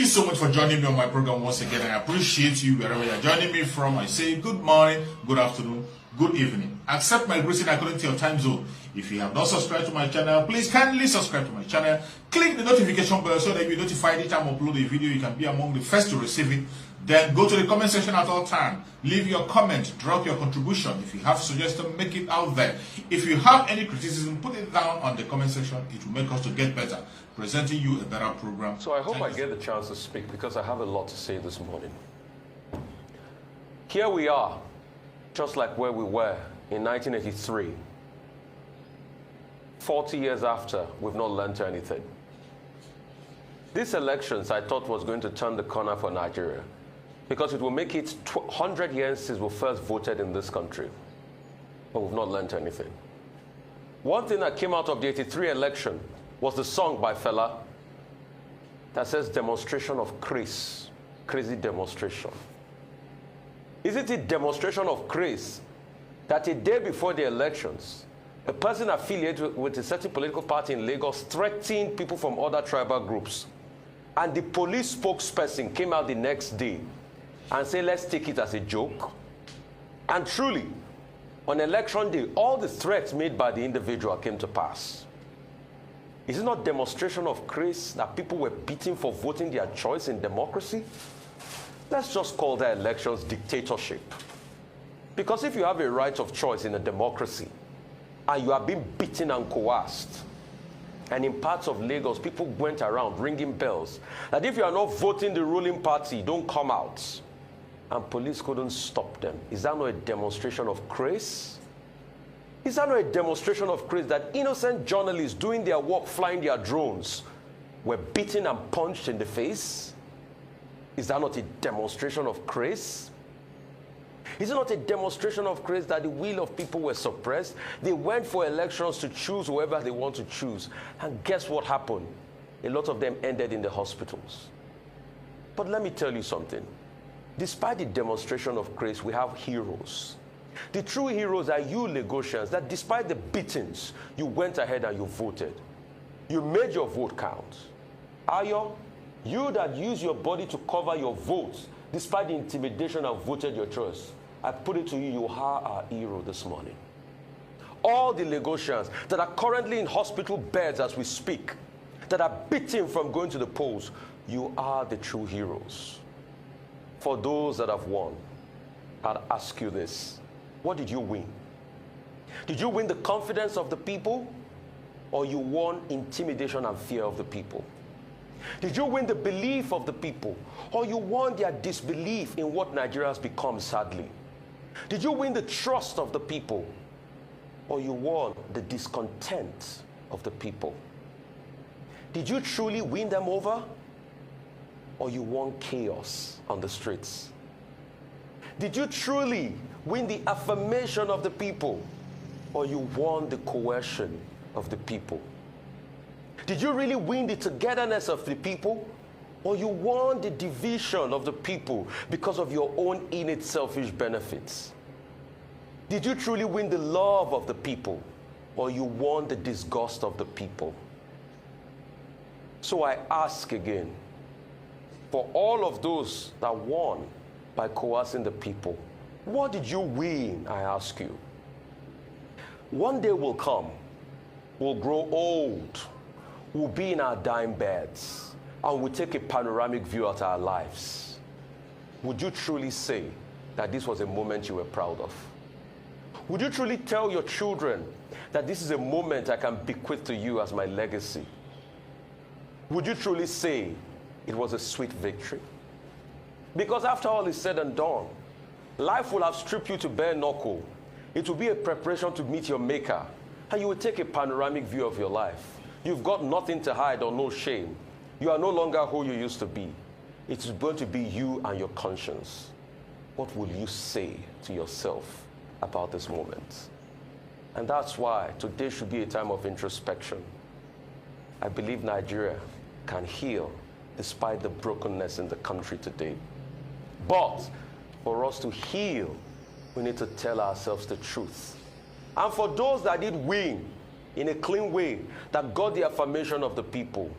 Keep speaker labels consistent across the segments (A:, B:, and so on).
A: you so much for joining me on my program once again. I appreciate you wherever you're joining me from. I say good morning, good afternoon, good evening. Accept my greeting according to your time zone. If you have not subscribed to my channel, please kindly subscribe to my channel. Click the notification bell so that you'll be notified each time I upload a video. You can be among the first to receive it. Then go to the comment section at all times. Leave your comment, drop your contribution. If you have suggestions, make it out there. If you have any criticism, put it down on the comment section. It will make us to get better, presenting you a better program.
B: So I hope I get the chance to speak because I have a lot to say this morning. Here we are, just like where we were in 1983. 40 years after, we've not learned anything. These elections, I thought, was going to turn the corner for Nigeria because it will make it 100 years since we first voted in this country. But we've not learned anything. One thing that came out of the 83 election was the song by Fela that says demonstration of craze, crazy demonstration. Isn't it demonstration of craze that a day before the elections, a person affiliated with a certain political party in Lagos threatened people from other tribal groups, and the police spokesperson came out the next day and said, let's take it as a joke? And truly, on election day, all the threats made by the individual came to pass. Is it not demonstration of craze that people were beaten for voting their choice in democracy? Let's just call their elections dictatorship. Because if you have a right of choice in a democracy, and you are being beaten and coerced, and in parts of Lagos, people went around ringing bells that if you are not voting the ruling party, don't come out. And police couldn't stop them. Is that not a demonstration of craze? Is that not a demonstration of craze that innocent journalists doing their work, flying their drones, were beaten and punched in the face? Is that not a demonstration of craze? Is it not a demonstration of craze that the will of people were suppressed? They went for elections to choose whoever they want to choose. And guess what happened? A lot of them ended in the hospitals. But let me tell you something. Despite the demonstration of craze, we have heroes. The true heroes are you Lagosians, that despite the beatings, you went ahead and you voted. You made your vote count. Ayo, you that use your body to cover your votes, despite the intimidation and voted your choice, I put it to you, you are our hero this morning. All the Lagosians that are currently in hospital beds as we speak, that are beaten from going to the polls, you are the true heroes. For those that have won, I'd ask you this. What did you win? Did you win the confidence of the people, or you won intimidation and fear of the people? Did you win the belief of the people, or you won their disbelief in what Nigeria has become, sadly? Did you win the trust of the people, or you won the discontent of the people? Did you truly win them over, or you won chaos on the streets? Did you truly win the affirmation of the people, or you won the coercion of the people? Did you really win the togetherness of the people, or you won the division of the people because of your own innate selfish benefits? Did you truly win the love of the people, or you won the disgust of the people? So I ask again, for all of those that won by coercing the people, what did you win, I ask you? One day will come, we'll grow old, we'll be in our dying beds, and we'll take a panoramic view at our lives. Would you truly say that this was a moment you were proud of? Would you truly tell your children that this is a moment I can bequeath to you as my legacy? Would you truly say it was a sweet victory? Because after all is said and done, life will have stripped you to bare knuckle. It will be a preparation to meet your maker, and you will take a panoramic view of your life. You've got nothing to hide or no shame. You are no longer who you used to be. It's going to be you and your conscience. What will you say to yourself about this moment? And that's why today should be a time of introspection. I believe Nigeria can heal despite the brokenness in the country today. But for us to heal, we need to tell ourselves the truth. And for those that did win in a clean way, that got the affirmation of the people,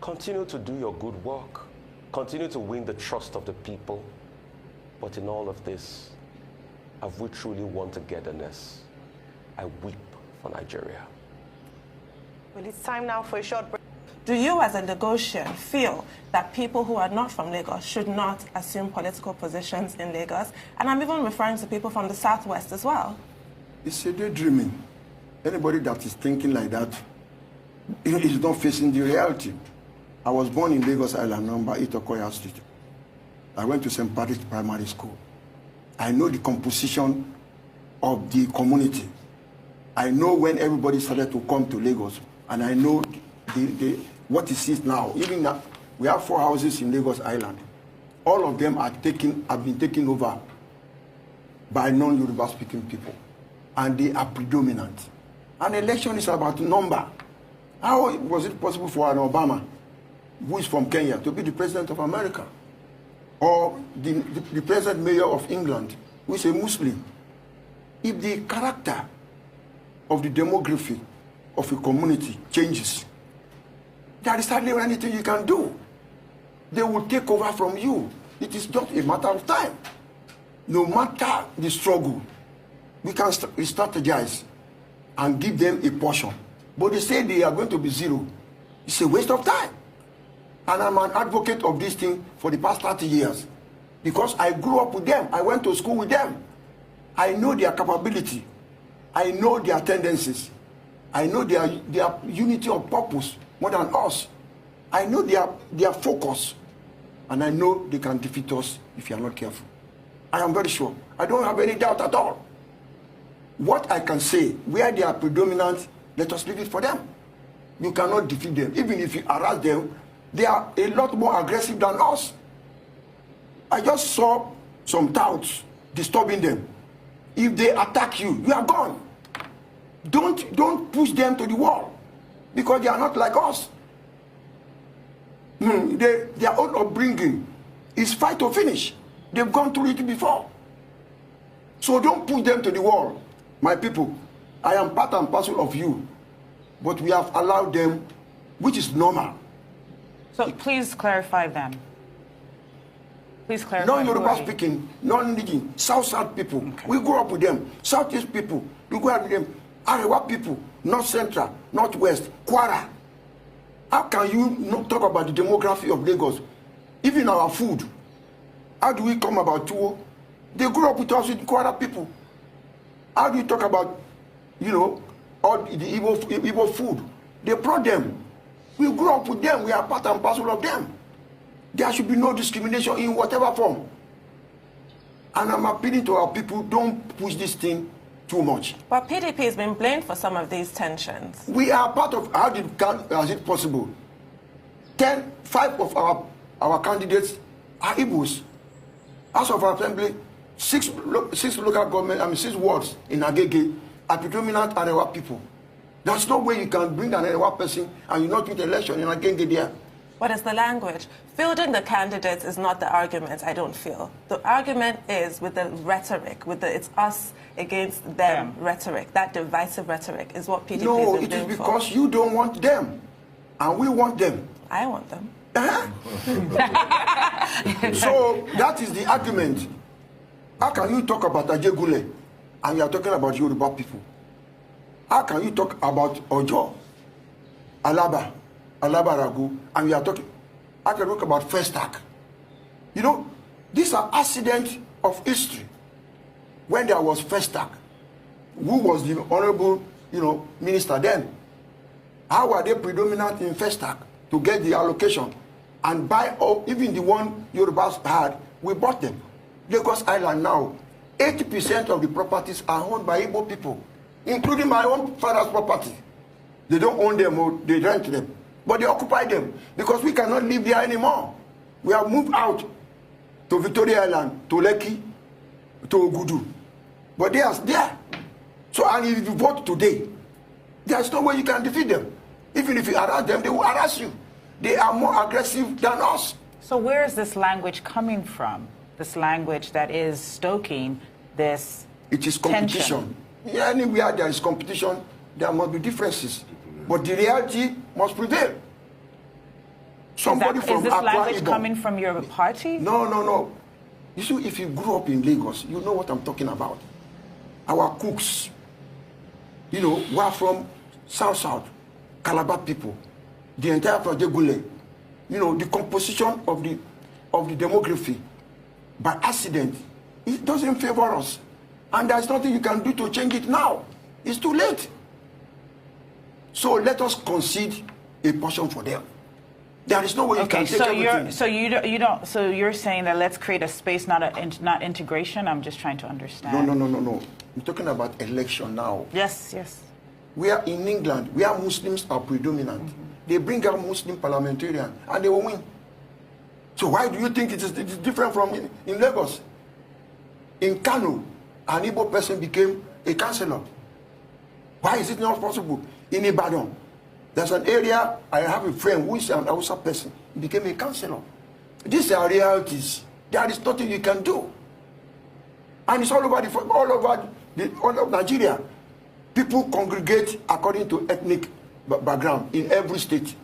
B: continue to do your good work. continue to win the trust of the people. But in all of this, have we truly won togetherness? I weep for Nigeria.
C: Well, it's time now for a short break.
D: Do you, as a Lagosian, feel that people who are not from Lagos should not assume political positions in Lagos? And I'm even referring to people from the Southwest as well.
E: It's a daydreaming. Anybody that is thinking like that is not facing the reality. I was born in Lagos Island, number 8 Okoya Street. I went to St. Patrick's Primary School. I know the composition of the community. I know when everybody started to come to Lagos, and I know what it is now. Even now, we have 4 houses in Lagos Island. All of them have been taken over by non-Yoruba speaking people, and they are predominant. An election is about number. How was it possible for an Obama, who is from Kenya, to be the president of America? Or the present mayor of England, who is a Muslim? If the character of the demography of a community changes, there is hardly anything you can do. They will take over from you. It is just a matter of time. No matter the struggle, we can strategize and give them a portion. But they say they are going to be zero. It's a waste of time. And I'm an advocate of this thing for the past 30 years. Because I grew up with them. I went to school with them. I know their capability. I know their tendencies. I know their unity of purpose more than us. I know their focus. And I know they can defeat us if you are not careful. I am very sure. I don't have any doubt at all. What I can say, where they are predominant, let us leave it for them. You cannot defeat them. Even if you harass them, they are a lot more aggressive than us. I just saw some touts disturbing them. If they attack you, you are gone. Don't push them to the wall, because they are not like us. Their own upbringing is fight or finish. They've gone through it before. So don't push them to the wall. My people, I am part and parcel of you, but we have allowed them, which is normal.
F: So please clarify them. Please clarify.
E: Non-Yoruba speaking, non-Nigerian, South people. Okay. We grew up with them. Southeast people, we grew up with them. Arewa people, North Central, Northwest, Kwara. How can you not talk about the demography of Lagos? Even our food. How do we come about Tuwo? They grew up with us with Kwara people. How do you talk about, all the Igbo food? They brought them. We grew up with them. We are part and parcel of them. There should be no discrimination in whatever form. And I'm appealing to our people, don't push this thing too much.
D: But PDP has been blamed for some of these tensions.
E: We are part of, how is it possible? 5 of our candidates are Igbos. House of Assembly, 6 local government, 6 wards in Agege are predominant Arewa people. There's no way you can bring an Arewa person and you not win the election in Agege there.
D: What is the language? Fielding the candidates is not the argument, I don't feel. The argument is with the rhetoric, with the it's us against them rhetoric. That divisive rhetoric is what PDP is
E: No, it is because you don't want them, and we want them.
D: I want them.
E: So that is the argument. How can you talk about Ajegule and you are talking about Yoruba people? How can you talk about Ojo, Alaba Ragu, and we are talking? I can talk about Festac. These are accidents of history. When there was Festac, who was the honorable, minister then? How were they predominant in Festac to get the allocation and buy even the one Yorubas had? We bought them. Lagos Island now, 80% of the properties are owned by Igbo people, including my own father's property. They don't own them, or they rent them. But they occupy them because we cannot live there anymore. We have moved out to Victoria Island, to Lekki, to Ogudu. But they are there. So, and if you vote today, there's no way you can defeat them. Even if you harass them, they will harass you. They are more aggressive than us.
F: So where is this language coming from? This language that is stoking this
E: It is competition.
F: tension.
E: Yeah, anywhere there is competition, there must be differences. But the reality must prevail. Somebody from
F: Is this
E: Akwa
F: language
E: Ibom.
F: coming from your party?
E: No. You see, if you grew up in Lagos, you know what I'm talking about. Our cooks, you know, were from South, Calabar people, the entire Projegule, you know, the composition of the demography, by accident, it doesn't favor us. And there's nothing you can do to change it now. It's too late. So let us concede a portion for them. There is no way you can take everything.
F: So you're saying that let's create a space, not integration. I'm just trying to understand.
E: No. I'm talking about election now.
F: Yes.
E: We are in England, where Muslims are predominant. They bring out Muslim parliamentarians and they will win. So why do you think it is different from in Lagos? In Kano, an Igbo person became a councillor. Why is it not possible? In Ibadan, there's an area, I have a friend who is an Hausa person, he became a councillor. These are realities. There is nothing you can do. And it's all over Nigeria. People congregate according to ethnic background in every state.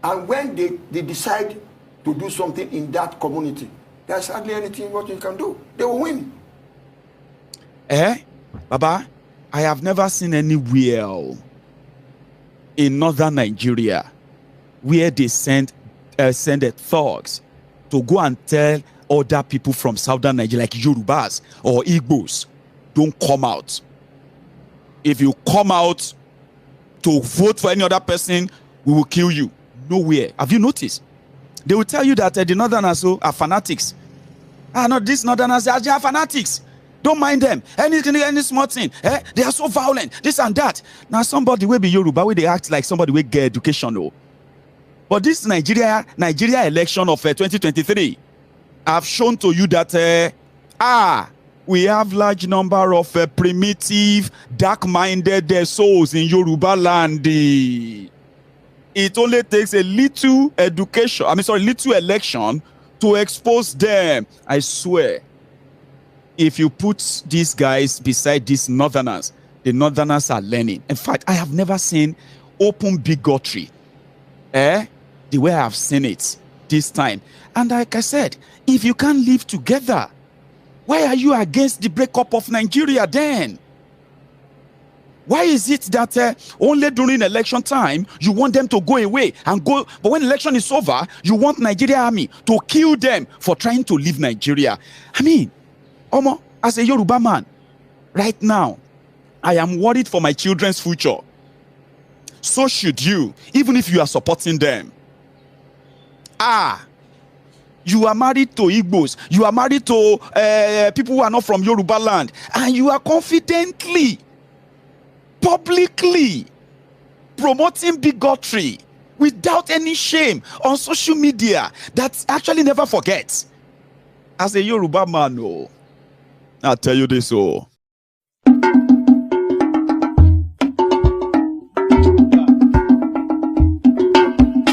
E: And when they decide to do something in that community, there's hardly anything what you can do. They will win.
G: Baba, I have never seen anywhere in northern Nigeria where they send thugs to go and tell other people from southern Nigeria, like Yorubas or Igbos, don't come out. If you come out to vote for any other person, we will kill you. Nowhere. Have you noticed? They will tell you that the northerners are fanatics. No, these northerners they are fanatics. Don't mind them. Any small thing. They are so violent. This and that. Now somebody will be Yoruba where they act like somebody will get education. But this Nigeria election of 2023 have shown to you that we have large number of primitive, dark-minded souls in Yoruba land. It only takes a little little election to expose them. I swear. If you put these guys beside these northerners, the northerners are learning. In fact, I have never seen open bigotry, the way I have seen it this time. And like I said, if you can't live together, why are you against the breakup of Nigeria then? Why is it that only during election time you want them to go away and go, but when election is over, you want Nigeria army to kill them for trying to leave Nigeria? I mean, Omo, as a Yoruba man, right now, I am worried for my children's future. So should you, even if you are supporting them. You are married to Igbos, you are married to people who are not from Yoruba land, and you are confidently, publicly promoting bigotry without any shame on social media that actually never forgets. As a Yoruba man, I'll tell you this,